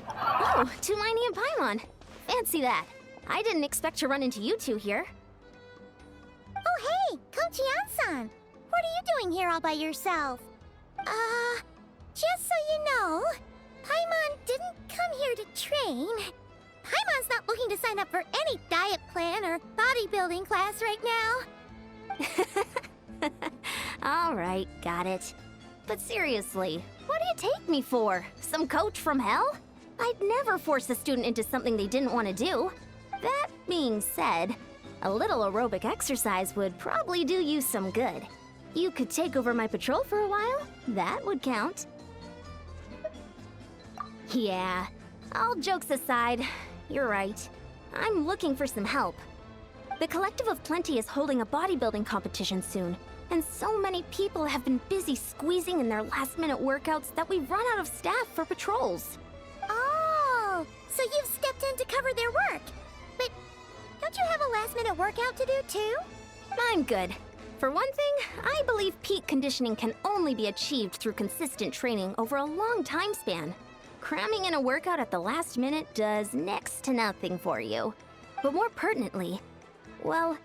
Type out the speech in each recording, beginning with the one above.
Oh, Tumini and Paimon. Fancy that. I didn't expect to run into you two here. Oh hey, Coach Yan-san! What are you doing here all by yourself? Just so you know, Paimon didn't come here to train. Paimon's not looking to sign up for any diet plan or bodybuilding class right now. Alright, got it. But seriously, what do you take me for? Some coach from hell? I'd never force a student into something they didn't want to do. That being said, a little aerobic exercise would probably do you some good. You could take over my patrol for a while. That would count. Yeah, all jokes aside, you're right. I'm looking for some help. The Collective of Plenty is holding a bodybuilding competition soon, and so many people have been busy squeezing in their last-minute workouts that we've run out of staff for patrols. Oh, so you've stepped in to cover their work. But don't you have a last-minute workout to do too? I'm good. For one thing, I believe peak conditioning can only be achieved through consistent training over a long time span. Cramming in a workout at the last minute does next to nothing for you. But more pertinently, well,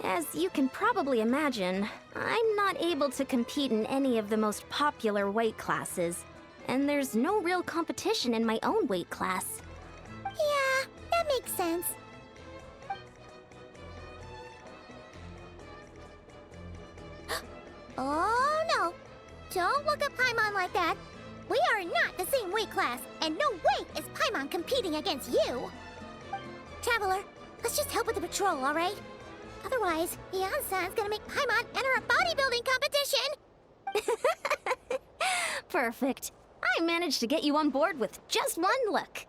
as you can probably imagine, I'm not able to compete in any of the most popular weight classes, and there's no real competition in my own weight class. Yeah, that makes sense. Oh no! Don't look at Paimon like that. We are not the same weight class, and no way is Paimon competing against you! Traveler, let's just help with the patrol, alright? Otherwise, Yan-san's gonna make Paimon enter a bodybuilding competition! Perfect. I managed to get you on board with just one look.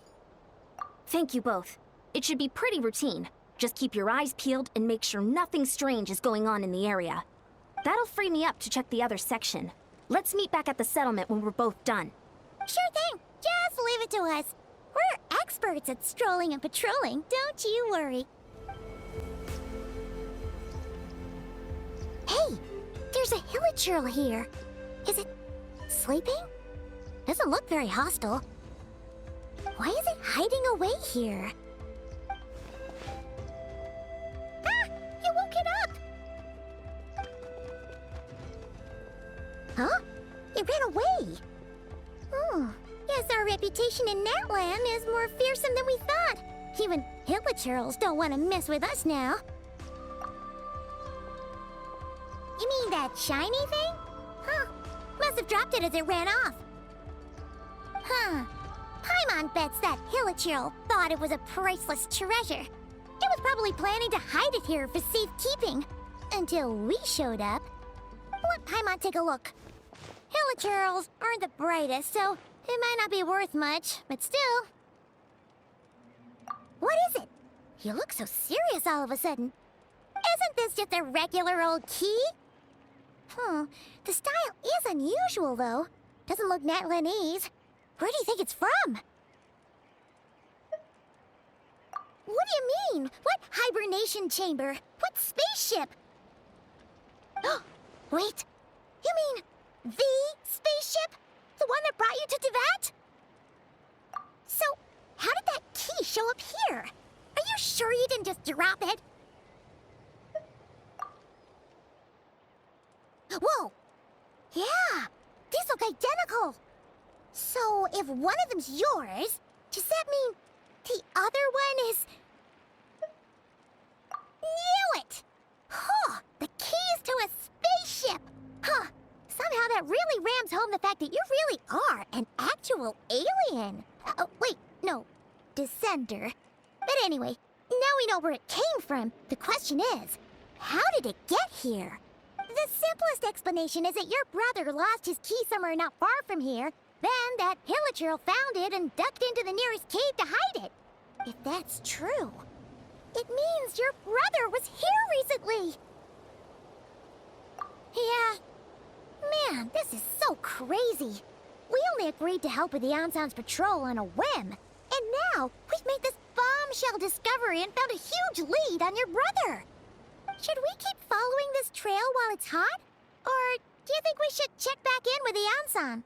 Thank you both. It should be pretty routine. Just keep your eyes peeled and make sure nothing strange is going on in the area. That'll free me up to check the other section. Let's meet back at the settlement when we're both done. Sure thing. Just leave it to us. We're experts at strolling and patrolling, don't you worry. Hey, there's a hilichurl here. Is it sleeping? Doesn't look very hostile. Why is it hiding away here? Ah! You woke it up! Huh? It ran away! Oh, guess our reputation in Natlan is more fearsome than we thought. Even hilichurls don't want to mess with us now. You mean that shiny thing? Huh. Must have dropped it as it ran off. Huh. Paimon bets that hilichurl thought it was a priceless treasure. It was probably planning to hide it here for safekeeping. Until we showed up. Let Paimon take a look. Hilichurls aren't the brightest, so it might not be worth much, but still. What is it? You look so serious all of a sudden. Isn't this just a regular old key? The style is unusual, though. Doesn't look Natlanese. Where do you think it's from? What do you mean? What hibernation chamber? What spaceship? Wait, you mean the spaceship? The one that brought you to Teyvat? So, how did that key show up here? Are you sure you didn't just drop it? Whoa! Yeah! These look identical! So, if one of them's yours, does that mean the other one is... Knew it! Huh! The keys to a spaceship! Huh! Somehow that really rams home the fact that you really are an actual alien! Wait, no. Descender. But anyway, now we know where it came from. The question is, how did it get here? The simplest explanation is that your brother lost his key somewhere not far from here, then that hilichurl found it and ducked into the nearest cave to hide it. If that's true, it means your brother was here recently. Yeah. Man, this is so crazy. We only agreed to help with the Ansan's patrol on a whim. And now, we've made this bombshell discovery and found a huge lead on your brother. Should we keep following this trail while it's hot? Or do you think we should check back in with the Ansan?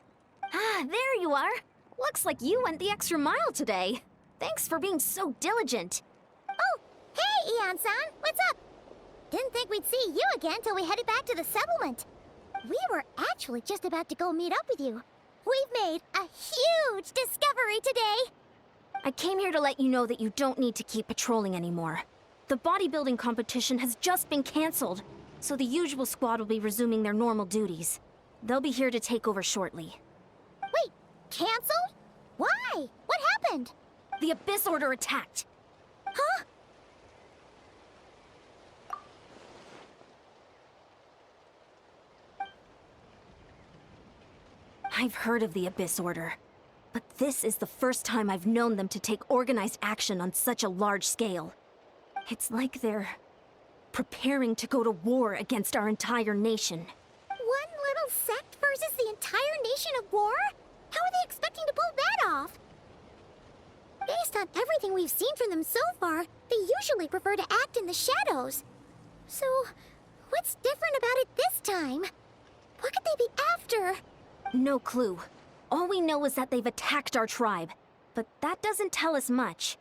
Ah, there you are. Looks like you went the extra mile today. Thanks for being so diligent. Oh, hey, Eon-san, what's up? Didn't think we'd see you again till we headed back to the settlement. We were actually just about to go meet up with you. We've made a huge discovery today. I came here to let you know that you don't need to keep patrolling anymore. The bodybuilding competition has just been canceled, so the usual squad will be resuming their normal duties. They'll be here to take over shortly. Wait, canceled? Why? What happened? The Abyss Order attacked. Huh? I've heard of the Abyss Order, but this is the first time I've known them to take organized action on such a large scale. It's like they're preparing to go to war against our entire nation. One little sect versus the entire nation of war? How are they expecting to pull that off? Based on everything we've seen from them so far, they usually prefer to act in the shadows. So, what's different about it this time? What could they be after? No clue. All we know is that they've attacked our tribe, but that doesn't tell us much.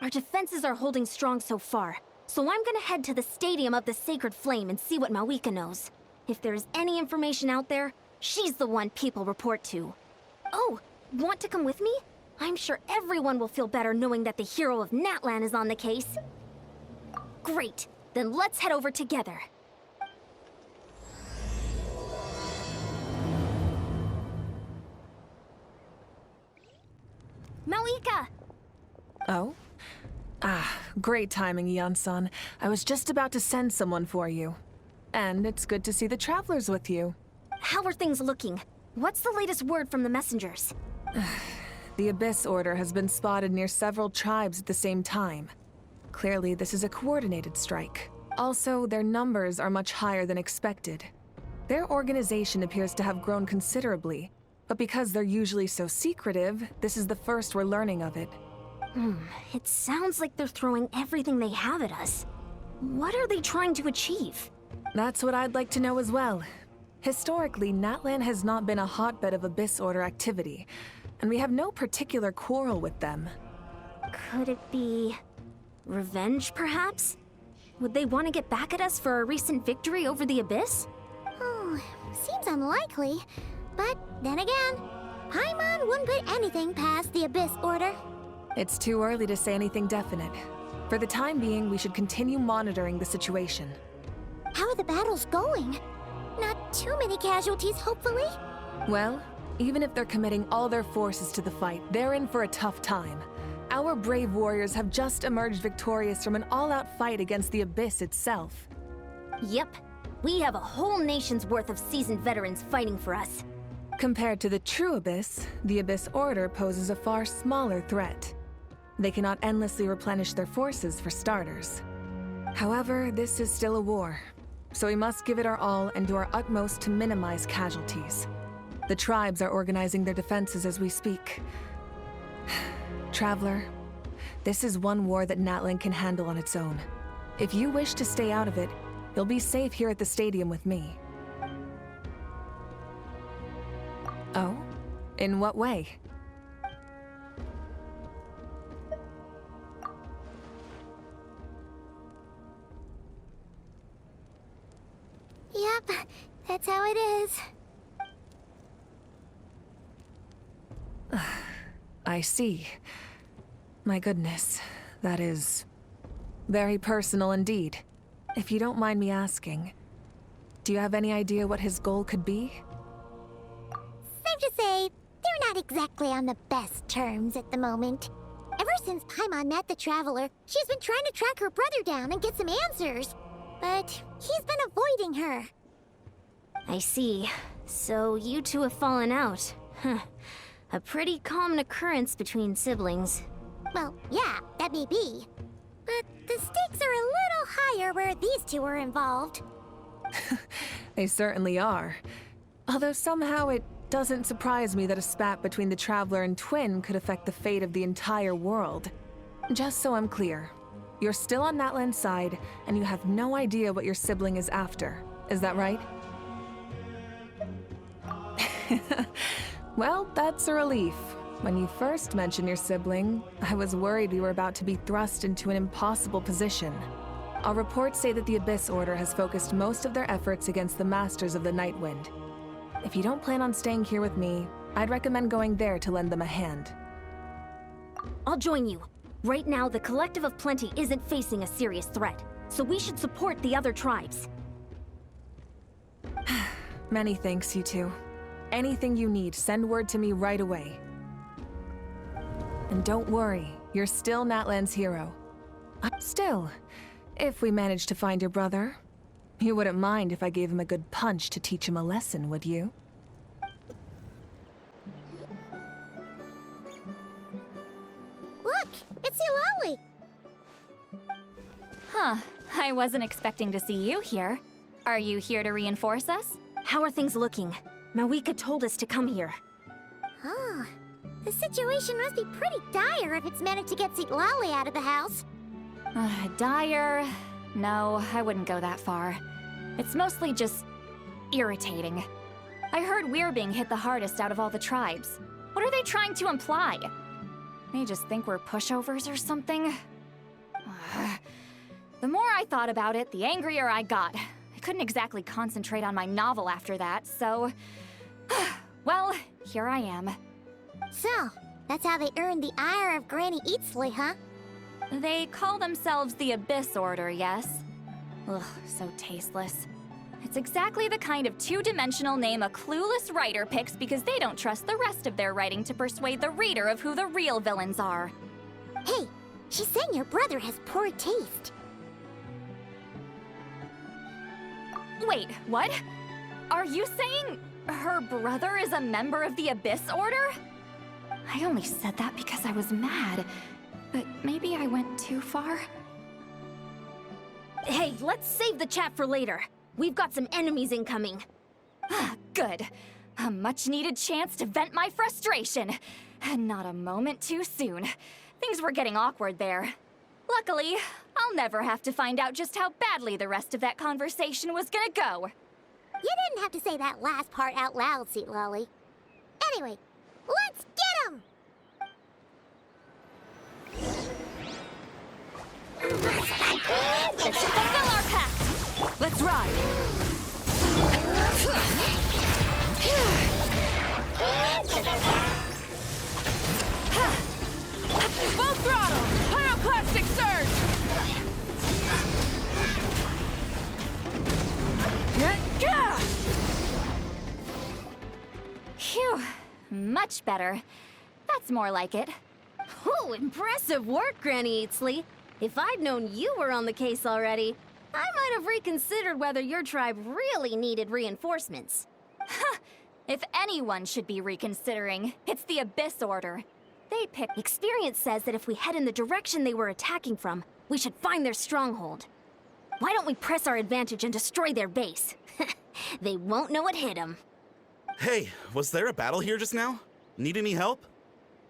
Our defenses are holding strong so far, so I'm gonna head to the Stadium of the Sacred Flame and see what Mawika knows. If there's any information out there, she's the one people report to. Oh, want to come with me? I'm sure everyone will feel better knowing that the hero of Natlan is on the case. Great, then let's head over together. Mawika! Oh? Ah, great timing, Eon-san. I was just about to send someone for you. And it's good to see the travelers with you. How are things looking? What's the latest word from the messengers? The Abyss Order has been spotted near several tribes at the same time. Clearly, this is a coordinated strike. Also, their numbers are much higher than expected. Their organization appears to have grown considerably, but because they're usually so secretive, this is the first we're learning of it. It sounds like they're throwing everything they have at us. What are they trying to achieve? That's what I'd like to know as well. Historically, Natlan has not been a hotbed of Abyss Order activity, and we have no particular quarrel with them. Could it be revenge, perhaps? Would they want to get back at us for our recent victory over the Abyss? Oh, seems unlikely. But then again, Paimon wouldn't put anything past the Abyss Order. It's too early to say anything definite. For the time being, we should continue monitoring the situation. How are the battles going? Not too many casualties, hopefully? Well, even if they're committing all their forces to the fight, they're in for a tough time. Our brave warriors have just emerged victorious from an all-out fight against the Abyss itself. Yep. We have a whole nation's worth of seasoned veterans fighting for us. Compared to the true Abyss, the Abyss Order poses a far smaller threat. They cannot endlessly replenish their forces, for starters. However, this is still a war, so we must give it our all and do our utmost to minimize casualties. The tribes are organizing their defenses as we speak. Traveler, this is one war that Natlan can handle on its own. If you wish to stay out of it, you'll be safe here at the stadium with me. Oh? In what way? Yep, that's how it is. I see. My goodness, that is very personal indeed. If you don't mind me asking, do you have any idea what his goal could be? Safe to say, they're not exactly on the best terms at the moment. Ever since Paimon met the Traveler, she's been trying to track her brother down and get some answers. But he's been avoiding her. I see. So you two have fallen out. Huh. A pretty common occurrence between siblings. Well, yeah, that may be. But the stakes are a little higher where these two are involved. They certainly are. Although somehow it doesn't surprise me that a spat between the Traveler and Twin could affect the fate of the entire world. Just so I'm clear, you're still on Natlan's side, and you have no idea what your sibling is after. Is that right? Well, that's a relief. When you first mentioned your sibling, I was worried we were about to be thrust into an impossible position. Our reports say that the Abyss Order has focused most of their efforts against the Masters of the Nightwind. If you don't plan on staying here with me, I'd recommend going there to lend them a hand. I'll join you. Right now, the Collective of Plenty isn't facing a serious threat, so we should support the other tribes. Many thanks, you two. Anything you need, send word to me right away. And don't worry, you're still Natlan's hero. Still, if we manage to find your brother, you wouldn't mind if I gave him a good punch to teach him a lesson, would you? Look, it's Eulalie! Huh, I wasn't expecting to see you here. Are you here to reinforce us? How are things looking? Mawika told us to come here. Huh. The situation must be pretty dire if it's managed to get Eulalie out of the house. Dire? No, I wouldn't go that far. It's mostly just irritating. I heard we're being hit the hardest out of all the tribes. What are they trying to imply? They just think we're pushovers or something? The more I thought about it, the angrier I got. I couldn't exactly concentrate on my novel after that, so... well, here I am. So, that's how they earned the ire of Granny Eatsley, huh? They call themselves the Abyss Order, yes? Ugh, so tasteless. It's exactly the kind of two-dimensional name a clueless writer picks because they don't trust the rest of their writing to persuade the reader of who the real villains are. Hey, she's saying your brother has poor taste. Wait, what? Are you saying her brother is a member of the Abyss Order? I only said that because I was mad, but maybe I went too far. Hey, let's save the chat for later. We've got some enemies incoming. Good. A much-needed chance to vent my frustration. And not a moment too soon. Things were getting awkward there. Luckily, I'll never have to find out just how badly the rest of that conversation was gonna go. You didn't have to say that last part out loud, Eulalie. Anyway, let's get him! Let's fulfill our pact! Let's ride! Full throttle! Pyroclastic surge! Phew, much better. That's more like it. Oh, impressive work, Granny Eatsley. If I'd known you were on the case already, I might have reconsidered whether your tribe really needed reinforcements. If anyone should be reconsidering, it's the Abyss Order. They picked... Experience says that if we head in the direction they were attacking from, we should find their stronghold. Why don't we press our advantage and destroy their base? They won't know it hit them. Hey, was there a battle here just now? Need any help?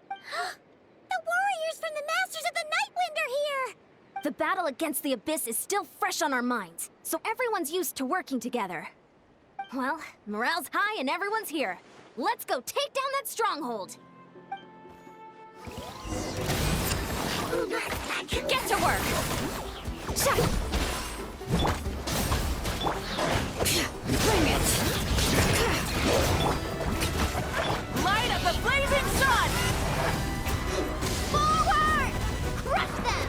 The warriors from the Masters of the Nightwind are here! The battle against the Abyss is still fresh on our minds, so everyone's used to working together. Well, morale's high and everyone's here. Let's go take down that stronghold! Get to work! Bring it! Light up the blazing sun! Forward! Crush them!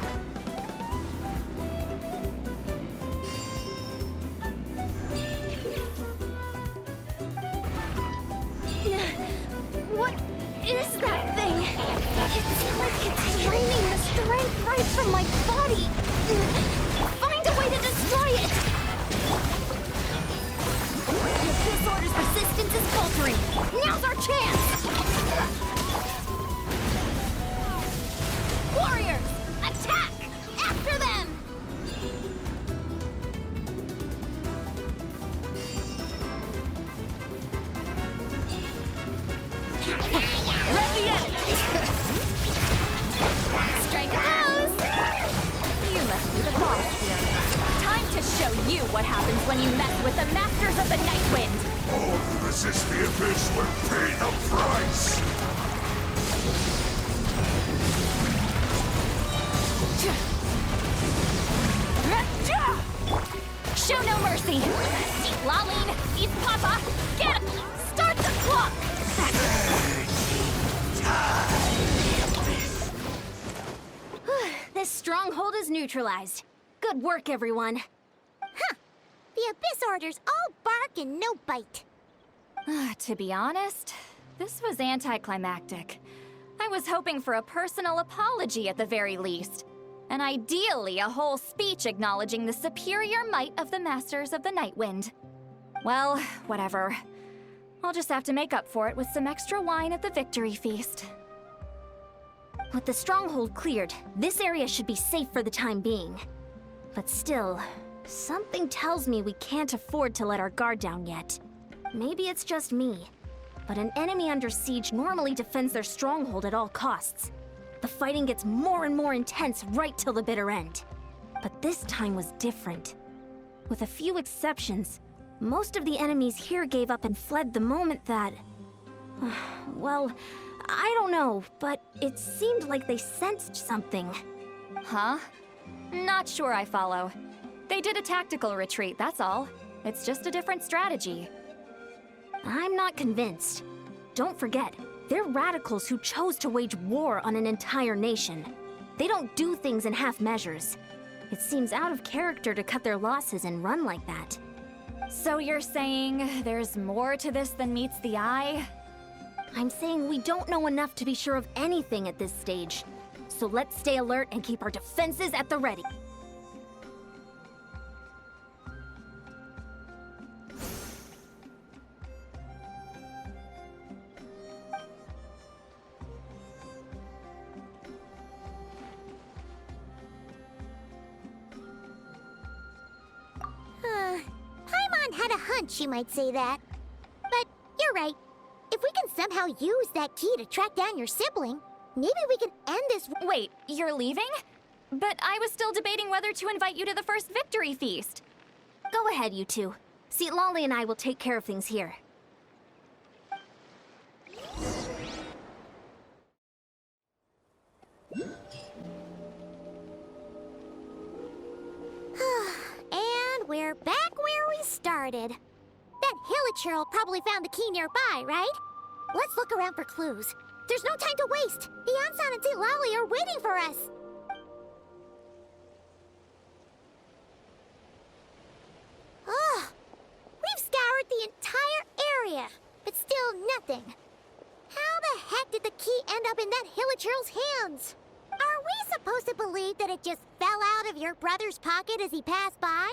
What is that thing? It's like it's draining the strength right from my body. Find a way to destroy it! This order's resistance is faltering. Now's our chance! Warriors, attack! After them! Let the end! Strike a pose! You must be the boss here. Time to show you what happens when you mess with the Masters of the Nightwind! All who resist the Abyss will pay the price! stronghold is neutralized. Good work, everyone. The Abyss Order's all bark and no bite. To be honest, this was anticlimactic. I was hoping for a personal apology at the very least. And ideally, a whole speech acknowledging the superior might of the Masters of the Nightwind. Well, whatever. I'll just have to make up for it with some extra wine at the victory feast. With the stronghold cleared, this area should be safe for the time being. But still, something tells me we can't afford to let our guard down yet. Maybe it's just me, but an enemy under siege normally defends their stronghold at all costs. The fighting gets more and more intense right till the bitter end. But this time was different. With a few exceptions, most of the enemies here gave up and fled the moment that... well, I don't know, but it seemed like they sensed something. Huh? Not sure I follow. They did a tactical retreat, that's all. It's just a different strategy. I'm not convinced. Don't forget, they're radicals who chose to wage war on an entire nation. They don't do things in half measures. It seems out of character to cut their losses and run like that. So you're saying there's more to this than meets the eye? I'm saying we don't know enough to be sure of anything at this stage. So let's stay alert and keep our defenses at the ready. Paimon had a hunch you might say that. But you're right. If we can somehow use that key to track down your sibling, maybe we can end this... Wait, you're leaving? But I was still debating whether to invite you to the first victory feast. Go ahead, you two. See, Lolly and I will take care of things here. And we're back where we started. That Hilichurl probably found the key nearby, right? Let's look around for clues. There's no time to waste. The Ansan and Lolly are waiting for us. Ugh. We've scoured the entire area, but still nothing. How the heck did the key end up in that Hilichurl's hands? Are we supposed to believe that it just fell out of your brother's pocket as he passed by?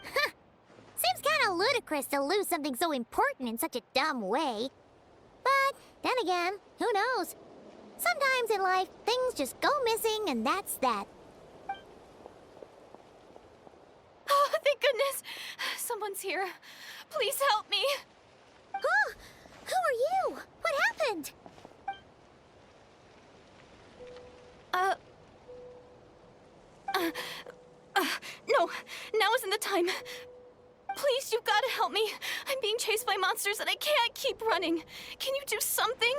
Seems kinda ludicrous to lose something so important in such a dumb way. But, then again, who knows? Sometimes in life, things just go missing and that's that. Oh, thank goodness! Someone's here. Please help me! Huh? Who are you? What happened? No, now isn't the time. Please, you've gotta help me. I'm being chased by monsters and I can't keep running. Can you do something?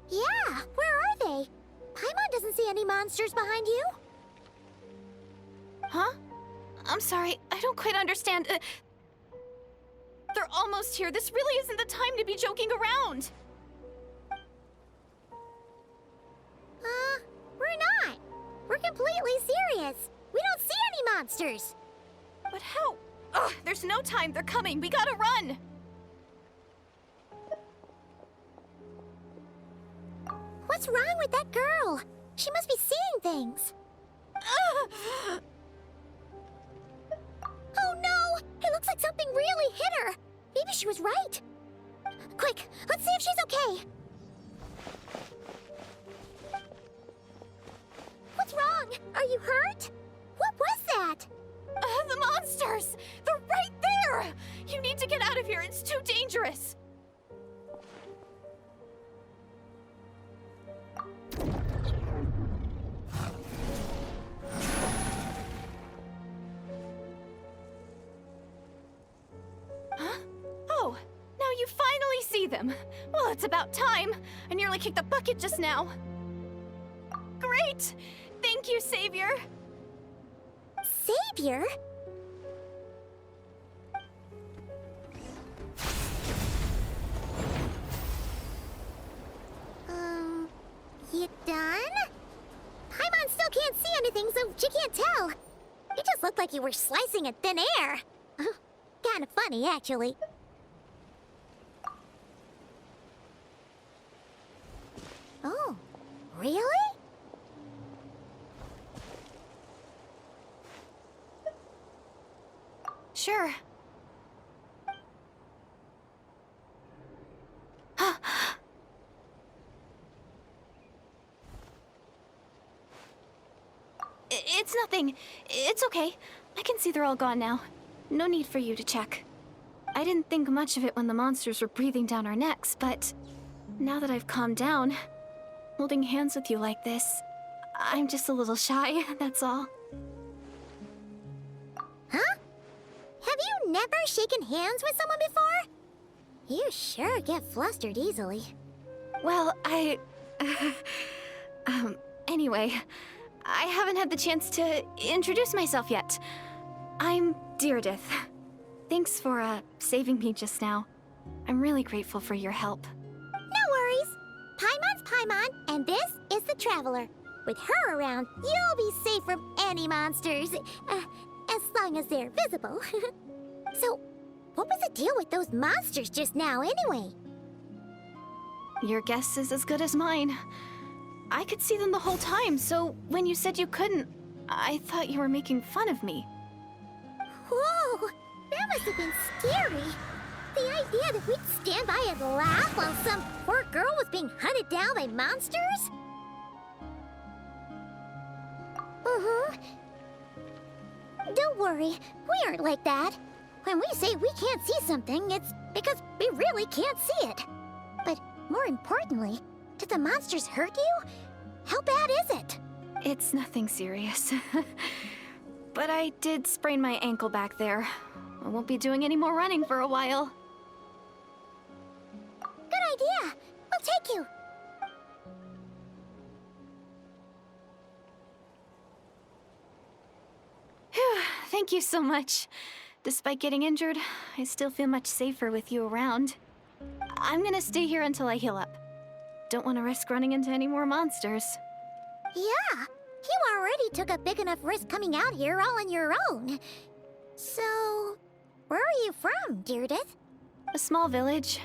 Yeah, where are they? Paimon doesn't see any monsters behind you. Huh? I'm sorry, I don't quite understand. They're almost here. This really isn't the time to be joking around. We're not. We're completely serious. We don't see any monsters. But how? Ugh, there's no time. They're coming. We gotta run. What's wrong with that girl? She must be seeing things. Oh no! It looks like something really hit her. Maybe she was right. Quick, let's see if she's okay. What's wrong? Are you hurt? What was that? The monsters! They're right there! You need to get out of here. It's too dangerous. Huh? Oh, now you finally see them. Well, it's about time. I nearly kicked the bucket just now. Great! Thank you, Savior. Savior? You done? looked like you were slicing in thin air. Kind of funny, actually. Oh, really? Sure. It's nothing. It's okay. I can see they're all gone now. No need for you to check. I didn't think much of it when the monsters were breathing down our necks, but now that I've calmed down, holding hands with you like this, I'm just a little shy, that's all. Huh? Have you never shaken hands with someone before? You sure get flustered easily. Well, anyway, I haven't had the chance to introduce myself yet. I'm Deirdith. Thanks for, saving me just now. I'm really grateful for your help. No worries. Paimon's Paimon, and this is the Traveler. With her around, you'll be safe from any monsters. As long as they're visible. So, what was the deal with those monsters just now, anyway? Your guess is as good as mine. I could see them the whole time, so when you said you couldn't, I thought you were making fun of me. Whoa! That must have been scary. The idea that we'd stand by and laugh while some poor girl was being hunted down by monsters? Don't worry, we aren't like that. When we say we can't see something, it's because we really can't see it. But more importantly, did the monsters hurt you? How bad is it? It's nothing serious. But I did sprain my ankle back there. I won't be doing any more running for a while. Good idea. We'll take you. Phew, thank you so much. Despite getting injured, I still feel much safer with you around. I'm gonna stay here until I heal up. Don't want to risk running into any more monsters. Yeah, you already took a big enough risk coming out here all on your own. So, where are you from, Deirdith? A small village,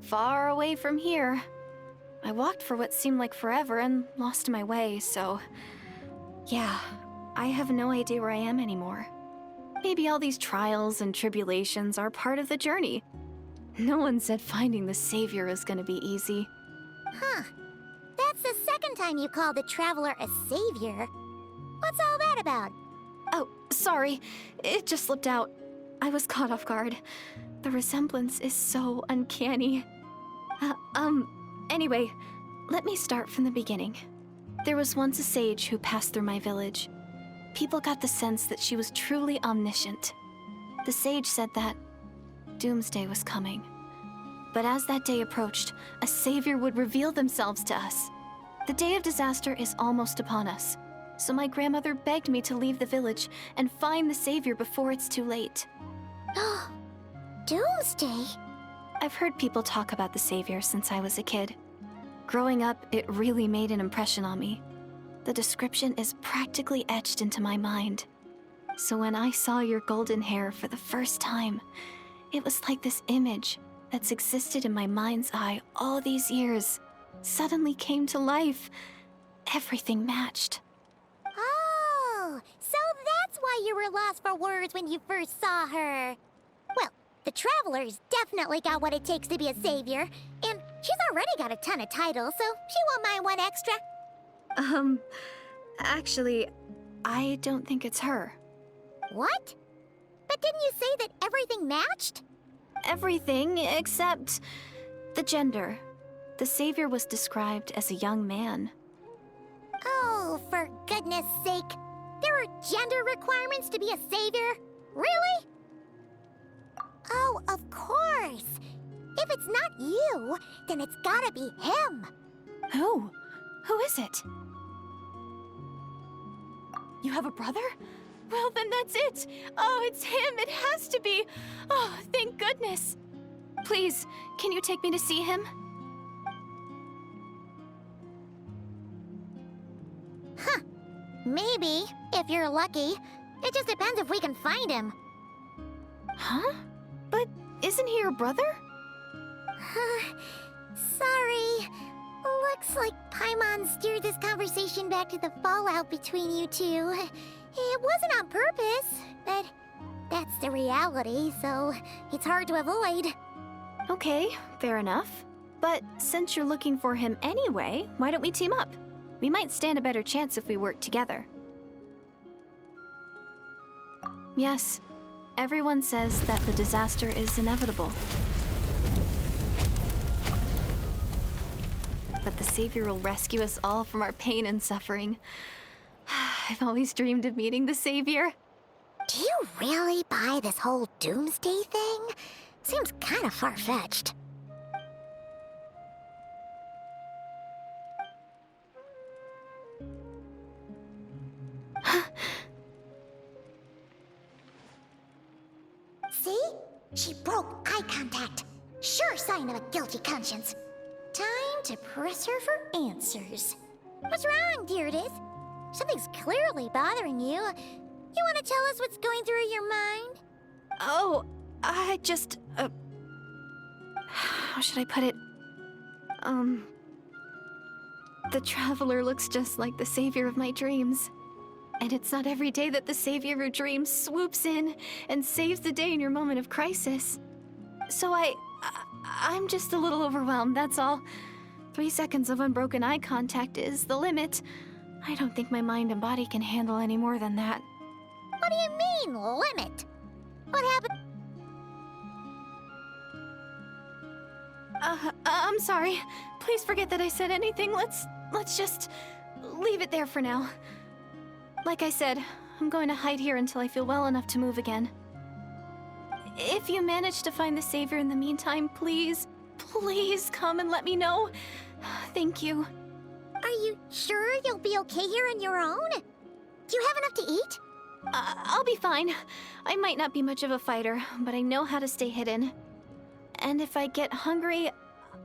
far away from here. I walked for what seemed like forever and lost my way, so... yeah, I have no idea where I am anymore. Maybe all these trials and tribulations are part of the journey. No one said finding the Savior is gonna be easy. Huh. That's the second time you called the Traveler a savior. What's all that about? Oh, sorry. It just slipped out. I was caught off guard. The resemblance is so uncanny. Anyway, let me start from the beginning. There was once a sage who passed through my village. People got the sense that she was truly omniscient. The sage said that doomsday was coming. But as that day approached, a savior would reveal themselves to us. The day of disaster is almost upon us, so my grandmother begged me to leave the village and find the savior before it's too late. Doomsday? I've heard people talk about the savior since I was a kid. Growing up, it really made an impression on me. The description is practically etched into my mind. So when I saw your golden hair for the first time, it was like this image that's existed in my mind's eye all these years suddenly came to life. Everything matched. Oh, so that's why you were lost for words when you first saw her. Well, the Traveler's definitely got what it takes to be a savior, and she's already got a ton of titles, so she won't mind one extra. Actually, I don't think it's her. What? But didn't you say that everything matched? Everything except the gender. The savior was described as a young man. Oh, for goodness sake. There are gender requirements to be a savior? Really? Oh, of course. If it's not you, then it's gotta be him. Who? Who is it? You have a brother? Well, then that's it. Oh, it's him. It has to be. Oh, thank goodness. Please, can you take me to see him? Maybe, if you're lucky. It just depends if we can find him. Huh? But isn't he your brother? Sorry. Looks like Paimon steered this conversation back to the fallout between you two. It wasn't on purpose, but that's the reality, so it's hard to avoid. Okay, fair enough. But since you're looking for him anyway, why don't we team up? We might stand a better chance if we work together. Yes, everyone says that the disaster is inevitable. But the Savior will rescue us all from our pain and suffering. I've always dreamed of meeting the Savior. Do you really buy this whole doomsday thing? Seems kind of far-fetched. See? She broke eye contact. Sure sign of a guilty conscience. Time to press her for answers. What's wrong, Deirdis? Something's clearly bothering you. You want to tell us what's going through your mind? Oh, I just, how should I put it? The Traveler looks just like the Savior of my dreams. And it's not every day that the Savior of your dreams swoops in and saves the day in your moment of crisis. So I'm just a little overwhelmed, that's all. 3 seconds of unbroken eye contact is the limit. I don't think my mind and body can handle any more than that. What do you mean, limit? What happened? I'm sorry. Please forget that I said anything. Let's just leave it there for now. Like I said, I'm going to hide here until I feel well enough to move again. If you manage to find the Savior in the meantime, please come and let me know. Thank you. Are you sure you'll be okay here on your own? Do you have enough to eat? I'll be fine. I might not be much of a fighter, but I know how to stay hidden. And if I get hungry,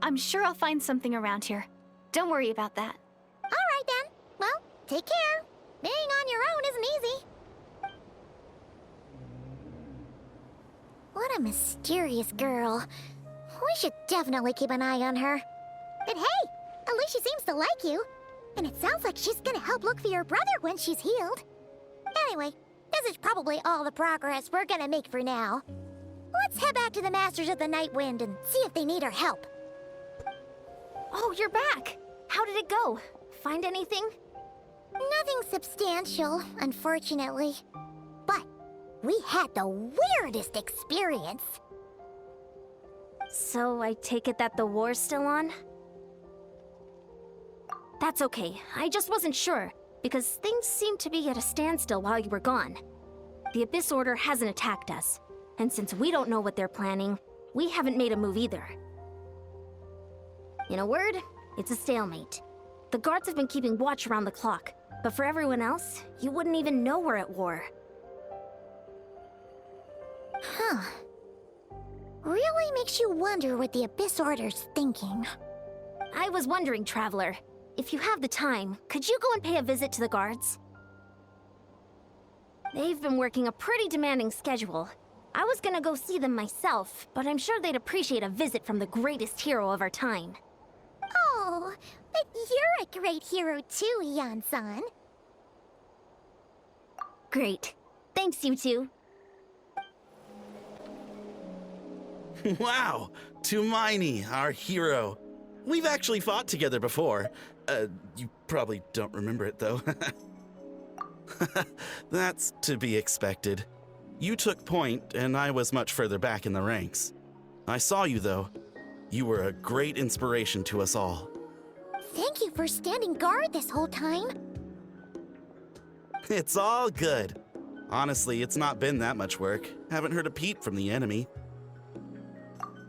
I'm sure I'll find something around here. Don't worry about that. All right then. Well, take care. Being on your own isn't easy. What a mysterious girl. We should definitely keep an eye on her. But hey, at least she seems to like you. And it sounds like she's gonna help look for your brother when she's healed. Anyway, this is probably all the progress we're gonna make for now. Let's head back to the Masters of the Night Wind and see if they need our help. Oh, you're back! How did it go? Find anything? Nothing substantial, unfortunately. But we had the weirdest experience. So I take it that the war's still on? That's okay. I just wasn't sure, because things seemed to be at a standstill while you were gone. The Abyss Order hasn't attacked us, and since we don't know what they're planning, we haven't made a move either. In a word, it's a stalemate. The guards have been keeping watch around the clock, but for everyone else, you wouldn't even know we're at war. Huh. Really makes you wonder what the Abyss Order's thinking. I was wondering, Traveler, if you have the time, could you go and pay a visit to the guards? They've been working a pretty demanding schedule. I was gonna go see them myself, but I'm sure they'd appreciate a visit from the greatest hero of our time. Oh, but you're a great hero too, Yan-san. Great. Thanks, you two. Wow, Tumaini, our hero. We've actually fought together before. You probably don't remember it, though. That's to be expected. You took point, and I was much further back in the ranks. I saw you, though. You were a great inspiration to us all. Thank you for standing guard this whole time. It's all good. Honestly, it's not been that much work. Haven't heard a peep from the enemy.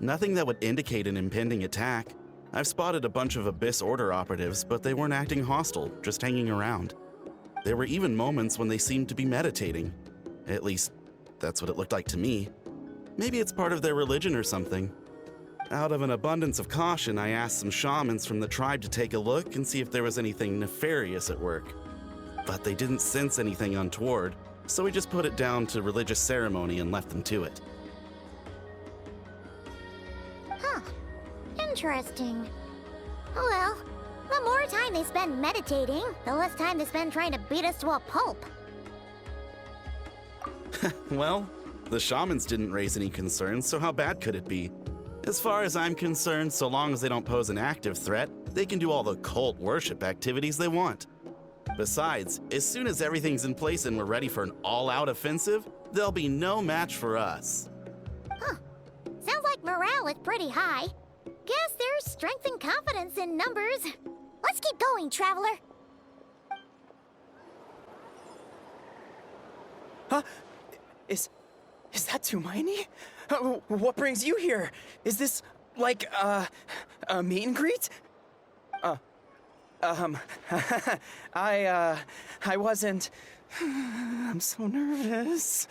Nothing that would indicate an impending attack. I've spotted a bunch of Abyss Order operatives, but they weren't acting hostile, just hanging around. There were even moments when they seemed to be meditating. At least, that's what it looked like to me. Maybe it's part of their religion or something. Out of an abundance of caution, I asked some shamans from the tribe to take a look and see if there was anything nefarious at work. But they didn't sense anything untoward, so we just put it down to religious ceremony and left them to it. Huh. Interesting. Oh well, the more time they spend meditating, the less time they spend trying to beat us to a pulp. Well, the shamans didn't raise any concerns, so how bad could it be? As far as I'm concerned, so long as they don't pose an active threat, they can do all the cult worship activities they want. Besides, as soon as everything's in place and we're ready for an all-out offensive, there'll be no match for us. Huh. Sounds like morale is pretty high. Guess there's strength and confidence in numbers. Let's keep going, Traveler. Huh? Is that Tumaini? What brings you here? Is this, like, a meet and greet? I wasn't... I'm so nervous.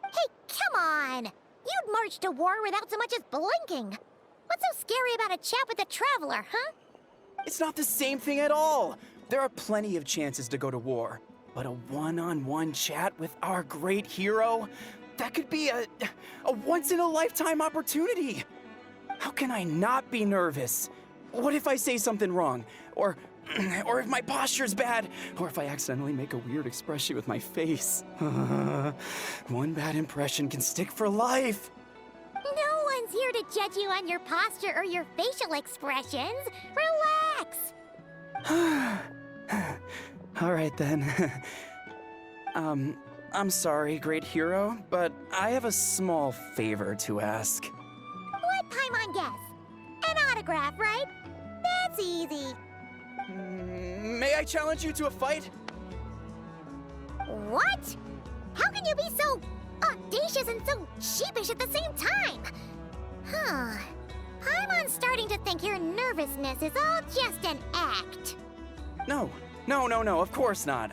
Hey, come on! You'd march to war without so much as blinking. What's so scary about a chat with a Traveler, huh? It's not the same thing at all. There are plenty of chances to go to war. But a one-on-one chat with our great hero? That could be a once-in-a-lifetime opportunity. How can I not be nervous? What if I say something wrong? Or if my posture's bad? Or if I accidentally make a weird expression with my face? One bad impression can stick for life. No one's here to judge you on your posture or your facial expressions. Relax! All right then. I'm sorry, great hero, but I have a small favor to ask. What Paimon guess? An autograph, right? That's easy. May I challenge you to a fight? What? How can you be so audacious and so sheepish at the same time? Huh. Paimon's starting to think your nervousness is all just an act. No, of course not.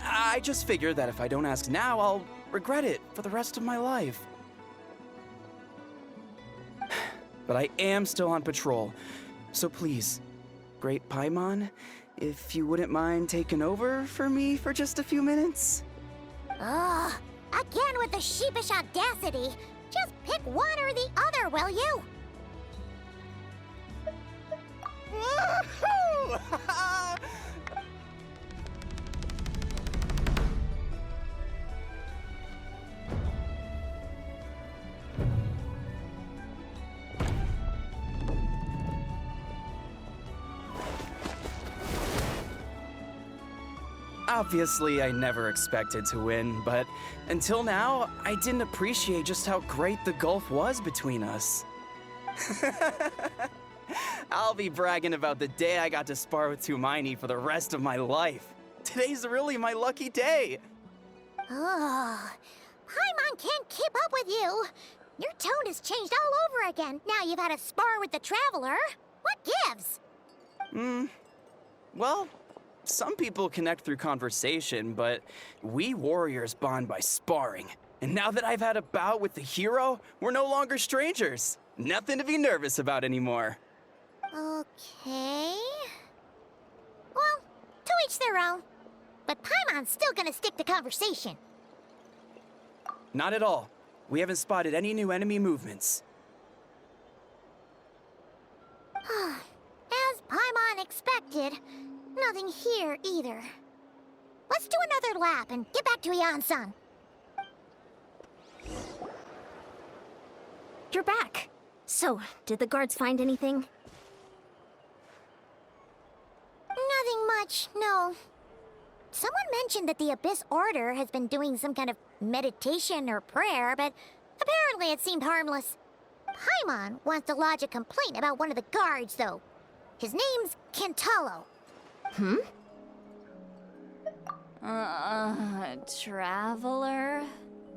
I just figured that if I don't ask now, I'll regret it for the rest of my life. But I am still on patrol, so please, Great Paimon, if you wouldn't mind taking over for me for just a few minutes? Ugh, again with the sheepish audacity. Just pick one or the other, will you? Woohoo! Obviously, I never expected to win, but until now, I didn't appreciate just how great the gulf was between us. I'll be bragging about the day I got to spar with Tumaini for the rest of my life. Today's really my lucky day. Ugh, Paimon can't keep up with you. Your tone has changed all over again. Now you've had a spar with the Traveler. What gives? Well, some people connect through conversation, but we warriors bond by sparring. And now that I've had a bout with the hero, we're no longer strangers. Nothing to be nervous about anymore. Okay. Well, to each their own. But Paimon's still gonna stick to conversation. Not at all. We haven't spotted any new enemy movements. As Paimon expected, nothing here either. Let's do another lap and get back to Yan-san. You're back. So, did the guards find anything? Nothing much, no. Someone mentioned that the Abyss Order has been doing some kind of meditation or prayer, but apparently it seemed harmless. Paimon wants to lodge a complaint about one of the guards, though. His name's Kentalo. Traveler?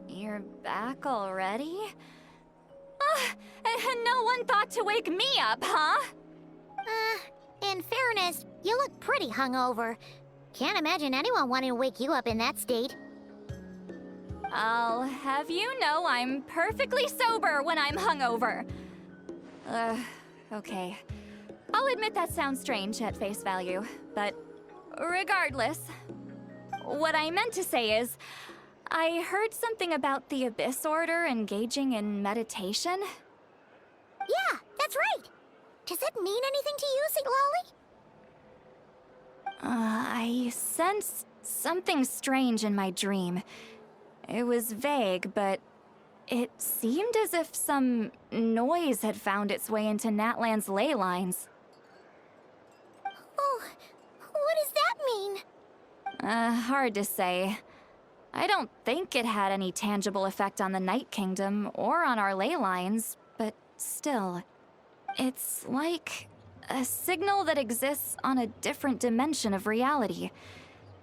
You're back already? And no one thought to wake me up, huh? In fairness, you look pretty hungover. Can't imagine anyone wanting to wake you up in that state. I'll have you know I'm perfectly sober when I'm hungover. Okay. I'll admit that sounds strange at face value, but regardless, what I meant to say is, I heard something about the Abyss Order engaging in meditation. Yeah, that's right. Does it mean anything to you, Siglali? I sensed something strange in my dream. It was vague, but it seemed as if some noise had found its way into Natlan's ley lines. Oh, what does that mean? Hard to say. I don't think it had any tangible effect on the Night Kingdom or on our ley lines, but still, it's like a signal that exists on a different dimension of reality.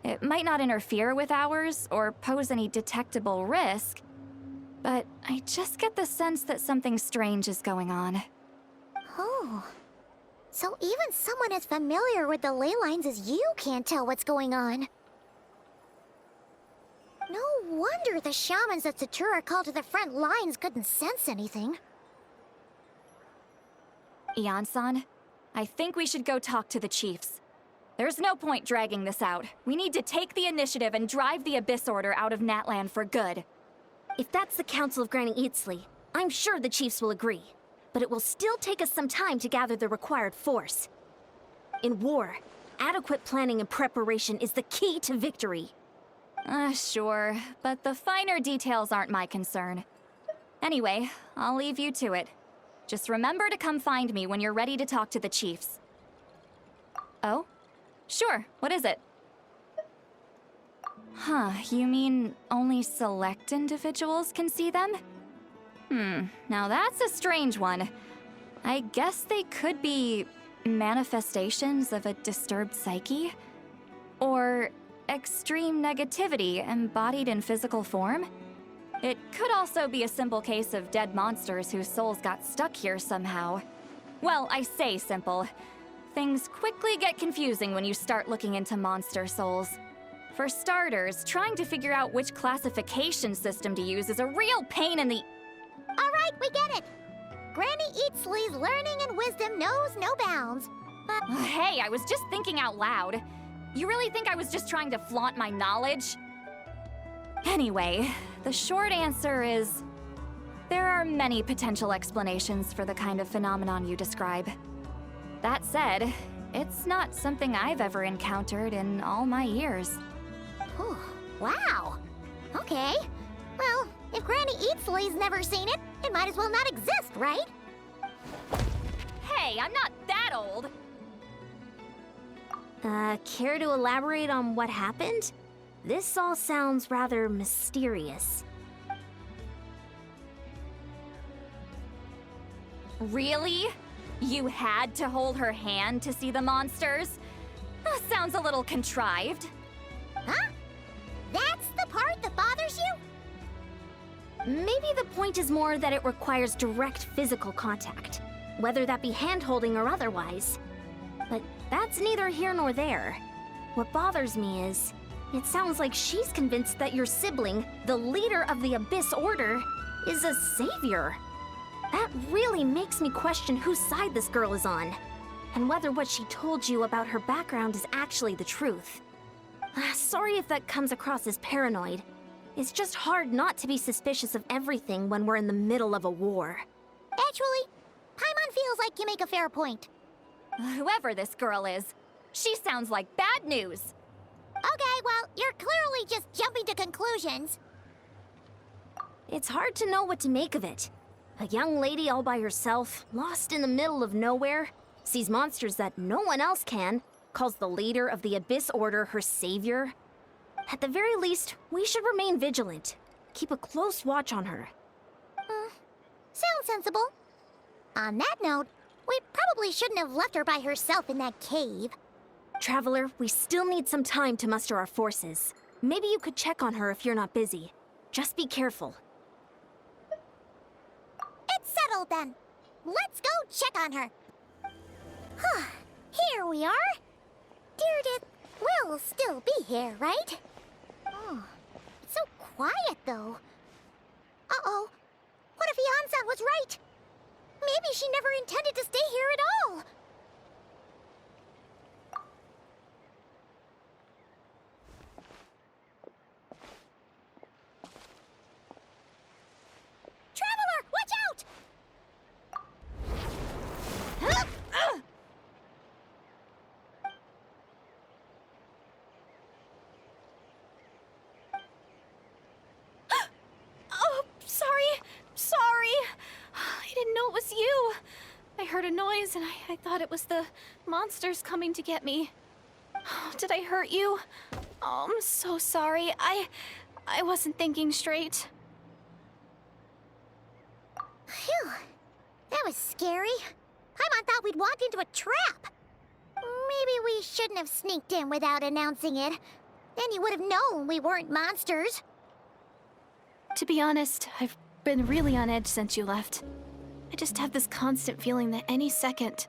It might not interfere with ours or pose any detectable risk, but I just get the sense that something strange is going on. Oh. So even someone as familiar with the ley lines as you can't tell what's going on. No wonder the shamans that Satura called to the front lines couldn't sense anything. Ian-san, I think we should go talk to the chiefs. There's no point dragging this out. We need to take the initiative and drive the Abyss Order out of Natlan for good. If that's the Council of Granny Eatsley, I'm sure the chiefs will agree. But it will still take us some time to gather the required force. In war, adequate planning and preparation is the key to victory. Sure, but the finer details aren't my concern. Anyway, I'll leave you to it. Just remember to come find me when you're ready to talk to the chiefs. Oh? Sure, what is it? Huh, you mean only select individuals can see them? Now that's a strange one. I guess they could be manifestations of a disturbed psyche? Or extreme negativity embodied in physical form? It could also be a simple case of dead monsters whose souls got stuck here somehow. Well, I say simple. Things quickly get confusing when you start looking into monster souls. For starters, trying to figure out which classification system to use is a real pain in the... All right, we get it. Granny Eatsley's learning and wisdom knows no bounds. But Hey, I was just thinking out loud. You really think I was just trying to flaunt my knowledge? Anyway, the short answer is... there are many potential explanations for the kind of phenomenon you describe. That said, it's not something I've ever encountered in all my years. Whew, wow. Okay. Well, if Granny Eatsley's never seen it, it might as well not exist, right? Hey, I'm not that old! Care to elaborate on what happened? This all sounds rather mysterious. Really? You had to hold her hand to see the monsters? That sounds a little contrived. Huh? That's the part that bothers you? Maybe the point is more that it requires direct physical contact, whether that be hand-holding or otherwise. But that's neither here nor there. What bothers me is, it sounds like she's convinced that your sibling, the leader of the Abyss Order, is a savior. That really makes me question whose side this girl is on, and whether what she told you about her background is actually the truth. Sorry if that comes across as paranoid. It's just hard not to be suspicious of everything when we're in the middle of a war. Actually, Paimon feels like you make a fair point. Whoever this girl is, she sounds like bad news. Okay, well, you're clearly just jumping to conclusions. It's hard to know what to make of it. A young lady all by herself, lost in the middle of nowhere, sees monsters that no one else can, calls the leader of the Abyss Order her savior. At the very least, we should remain vigilant. Keep a close watch on her. Sounds sensible. On that note, we probably shouldn't have left her by herself in that cave. Traveler, we still need some time to muster our forces. Maybe you could check on her if you're not busy. Just be careful. It's settled then. Let's go check on her. Here we are. Deirdre will still be here, right? Oh, it's so quiet though. Uh-oh. What if Ian-san was right? Maybe she never intended to stay here at all. a noise and I thought it was the monsters coming to get me. Did I hurt you? Oh, I'm so sorry. I wasn't thinking straight. Phew. That was scary. Paimon thought we'd walked into a trap. Maybe we shouldn't have sneaked in without announcing it. Then you would have known we weren't monsters. To be honest, I've been really on edge since you left. I just have this constant feeling that any second,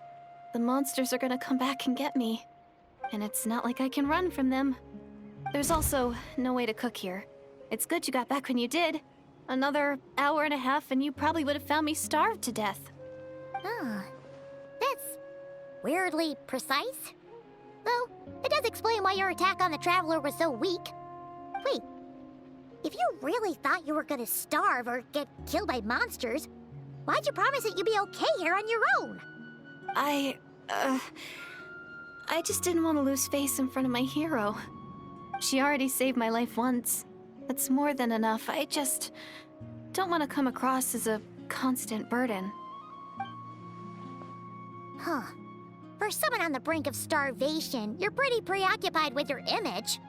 the monsters are gonna come back and get me. And it's not like I can run from them. There's also no way to cook here. It's good you got back when you did. Another hour and a half and you probably would have found me starved to death. Oh, that's weirdly precise. Though, it does explain why your attack on the Traveler was so weak. Wait, if you really thought you were gonna starve or get killed by monsters, why'd you promise that you'd be okay here on your own? I just didn't want to lose face in front of my hero. She already saved my life once. That's more than enough. I just don't want to come across as a constant burden. Huh. For someone on the brink of starvation, you're pretty preoccupied with your image.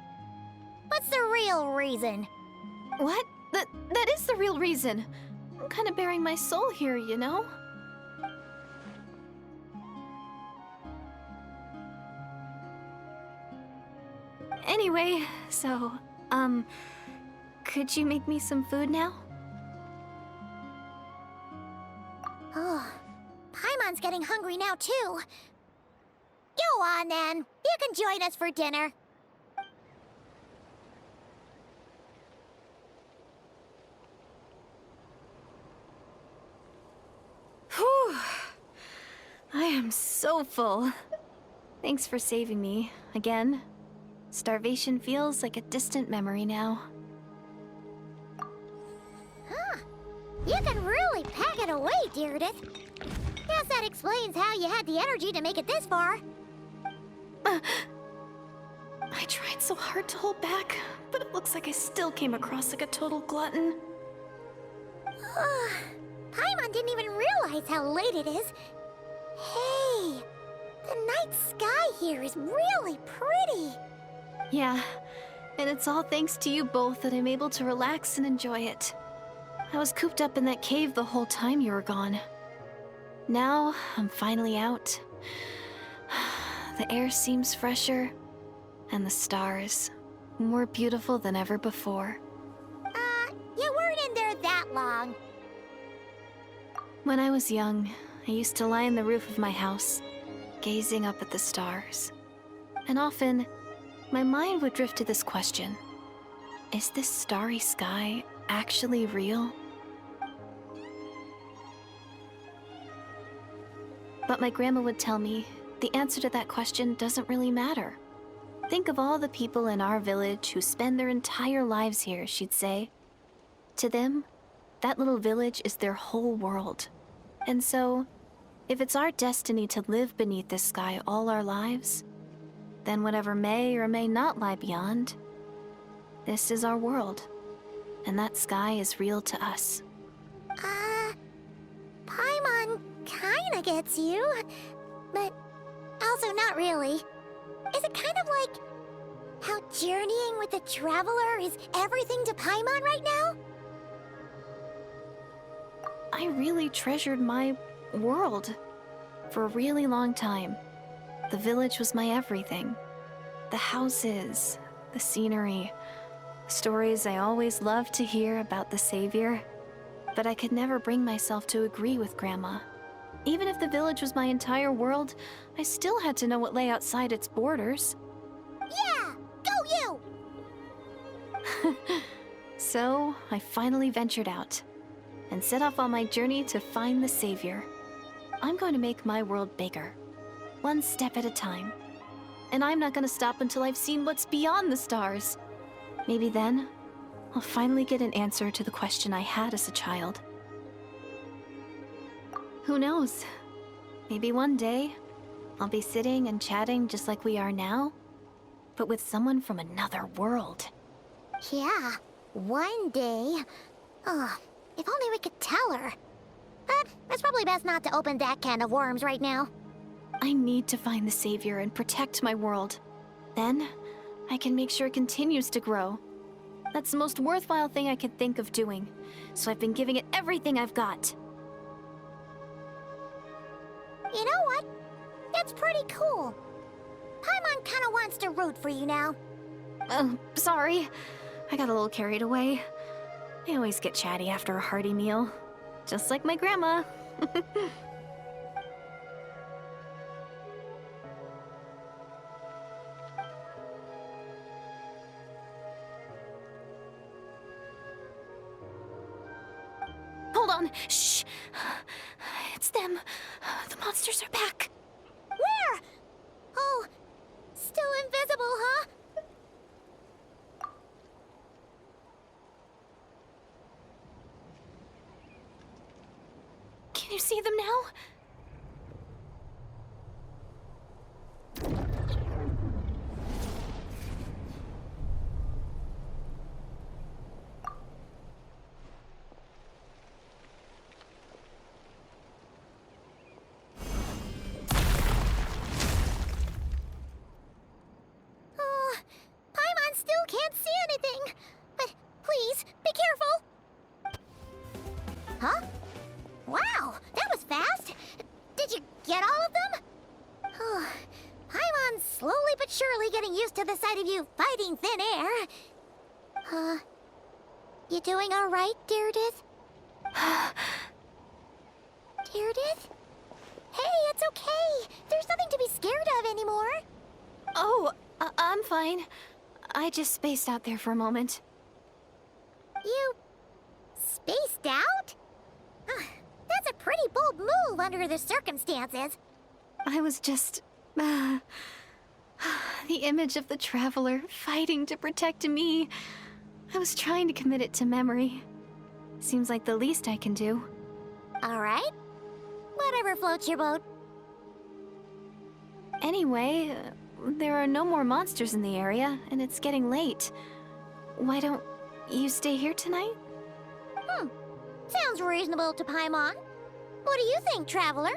What's the real reason? What? That is the real reason. I'm kind of bearing my soul here, you know? Anyway, so, could you make me some food now? Oh, Paimon's getting hungry now, too. Go on, then. You can join us for dinner. Whew. I am so full. Thanks for saving me, again. Starvation feels like a distant memory now. Huh. You can really pack it away, Deirdith. Guess that explains how you had the energy to make it this far. I tried so hard to hold back, but it looks like I still came across like a total glutton. Paimon didn't even realize how late it is. Hey, the night sky here is really pretty. Yeah, and it's all thanks to you both that I'm able to relax and enjoy it. I was cooped up in that cave the whole time you were gone. Now, I'm finally out. The air seems fresher, and the stars more beautiful than ever before. You weren't in there that long. When I was young, I used to lie on the roof of my house, gazing up at the stars. And often, my mind would drift to this question. Is this starry sky actually real? But my grandma would tell me the answer to that question doesn't really matter. Think of all the people in our village who spend their entire lives here, she'd say. To them, that little village is their whole world. And so, if it's our destiny to live beneath this sky all our lives, then whatever may or may not lie beyond, this is our world. And that sky is real to us. Paimon kinda gets you, but also not really. Is it kind of like how journeying with the Traveler is everything to Paimon right now? I really treasured my world for a really long time. The village was my everything. The houses, the scenery, stories I always loved to hear about the Savior. But I could never bring myself to agree with Grandma. Even if the village was my entire world, I still had to know what lay outside its borders. Yeah! Go you! So, I finally ventured out and set off on my journey to find the Savior. I'm going to make my world bigger, one step at a time. And I'm not going to stop until I've seen what's beyond the stars. Maybe then, I'll finally get an answer to the question I had as a child. Who knows? Maybe one day, I'll be sitting and chatting just like we are now, but with someone from another world. Yeah, one day. Oh, if only we could tell her. But it's probably best not to open that can of worms right now. I need to find the Savior and protect my world. Then, I can make sure it continues to grow. That's the most worthwhile thing I could think of doing, so I've been giving it everything I've got. You know what? That's pretty cool. Paimon kinda wants to root for you now. Sorry. I got a little carried away. I always get chatty after a hearty meal. Just like my grandma. Hold on. Shh. It's them. The monsters are back. Where? Oh, still invisible, huh? Can you see them now? Oh, Paimon still can't see anything. But please, be careful. Huh? Wow, that was fast. Did you get all of them? Oh, Paimon's slowly but surely getting used to the sight of you fighting thin air. You doing all right, Deirdith? Deirdith? Hey, it's okay. There's nothing to be scared of anymore. Oh, I'm fine. I just spaced out there for a moment. You spaced out? That's a pretty bold move under the circumstances. I was just... the image of the Traveler fighting to protect me. I was trying to commit it to memory. Seems like the least I can do. All right. Whatever floats your boat. Anyway, there are no more monsters in the area, and it's getting late. Why don't you stay here tonight? Sounds reasonable to Paimon. What do you think, Traveler?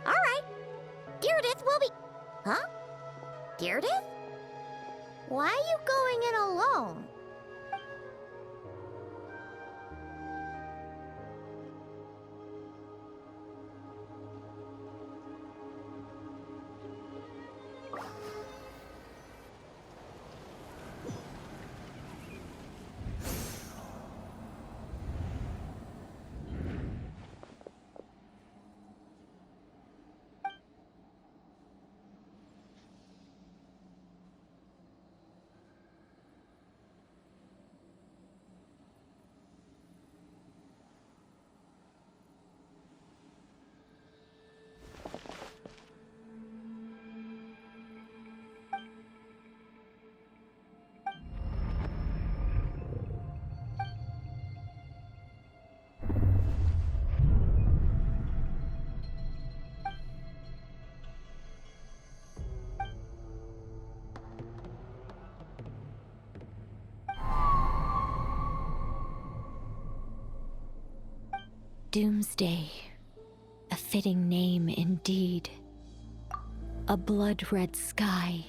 All right. Deirdith will be... Huh? Deirdith? Why are you going in alone? Doomsday. A fitting name indeed. A blood-red sky.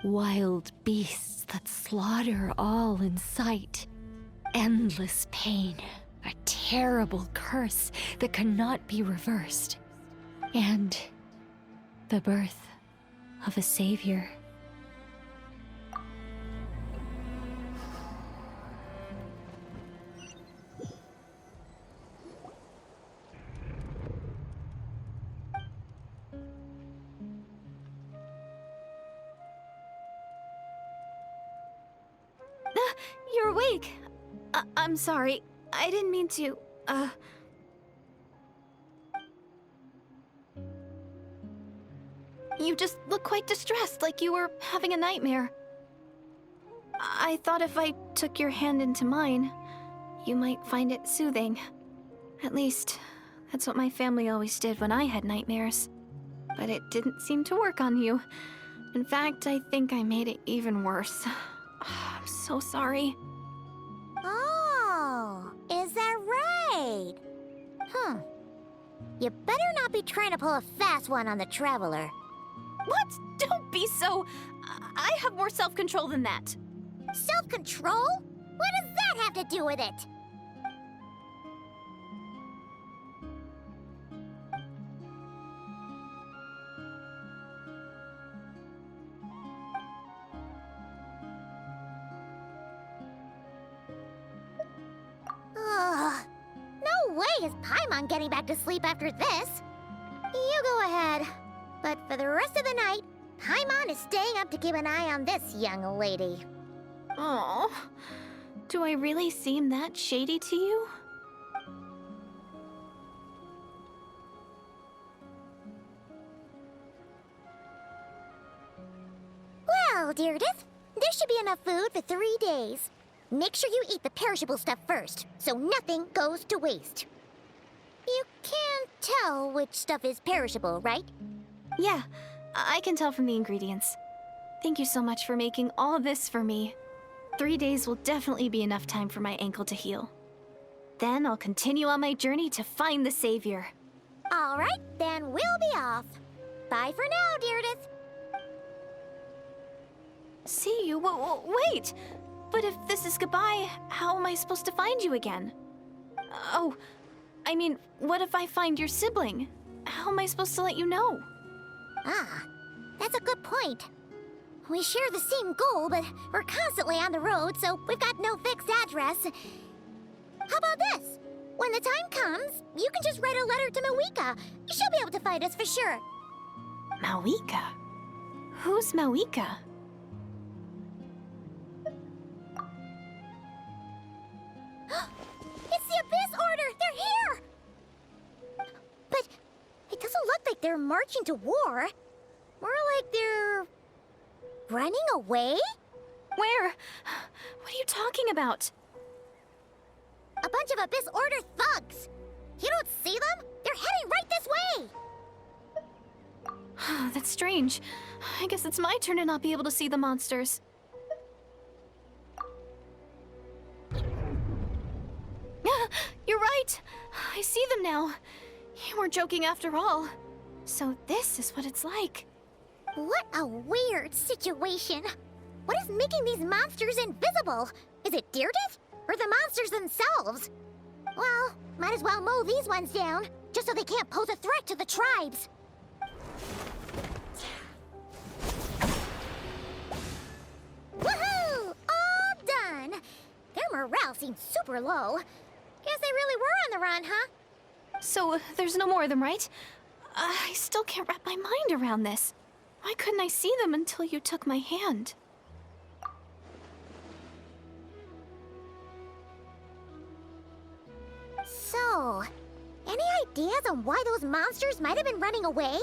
Wild beasts that slaughter all in sight. Endless pain. A terrible curse that cannot be reversed. And the birth of a savior. You're awake. I'm sorry. I didn't mean to, You just look quite distressed, like you were having a nightmare. I thought if I took your hand into mine, you might find it soothing. At least, that's what my family always did when I had nightmares. But it didn't seem to work on you. In fact, I think I made it even worse. I'm so sorry. Oh, is that right? You better not be trying to pull a fast one on the Traveler. What? Don't be so... I have more self-control than that. Self-control? What does that have to do with it? Ugh. No way is Paimon getting back to sleep after this. You go ahead. But for the rest of the night, Paimon is staying up to keep an eye on this young lady. Oh, do I really seem that shady to you? Well, Deirdith, there should be enough food for 3 days. Make sure you eat the perishable stuff first, so nothing goes to waste. You can't tell which stuff is perishable, right? Yeah, I can tell from the ingredients. Thank you so much for making all of this for me. 3 days will definitely be enough time for my ankle to heal. Then I'll continue on my journey to find the Savior. All right, then we'll be off. Bye for now, Deirdith. See you? Wait! But if this is goodbye, how am I supposed to find you again? Oh, I mean, what if I find your sibling? How am I supposed to let you know? Ah, that's a good point. We share the same goal, but we're constantly on the road, so we've got no fixed address. How about this? When the time comes, you can just write a letter to Mawika. She'll be able to find us for sure. Mawika? Who's Mawika? It's the Abyss Order! They're here! But it doesn't look like they're marching to war. More like they're... running away? Where? What are you talking about? A bunch of Abyss Order thugs! You don't see them? They're heading right this way! That's strange. I guess it's my turn to not be able to see the monsters. You're right! I see them now. You weren't joking after all. So this is what it's like. What a weird situation. What is making these monsters invisible? Is it Deirdith? Or the monsters themselves? Well, might as well mow these ones down, just so they can't pose a threat to the tribes. Woohoo! All done! Their morale seems super low. Guess they really were on the run, huh? So there's no more of them, right? I still can't wrap my mind around this. Why couldn't I see them until you took my hand? So, any ideas on why those monsters might have been running away?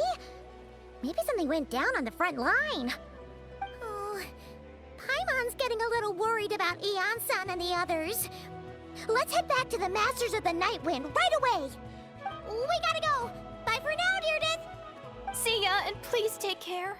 Maybe something went down on the front line. Oh, Paimon's getting a little worried about Eon-san and the others. Let's head back to the Masters of the Night Wind right away. We gotta go. Bye for now, Deirdith. See ya, and please take care.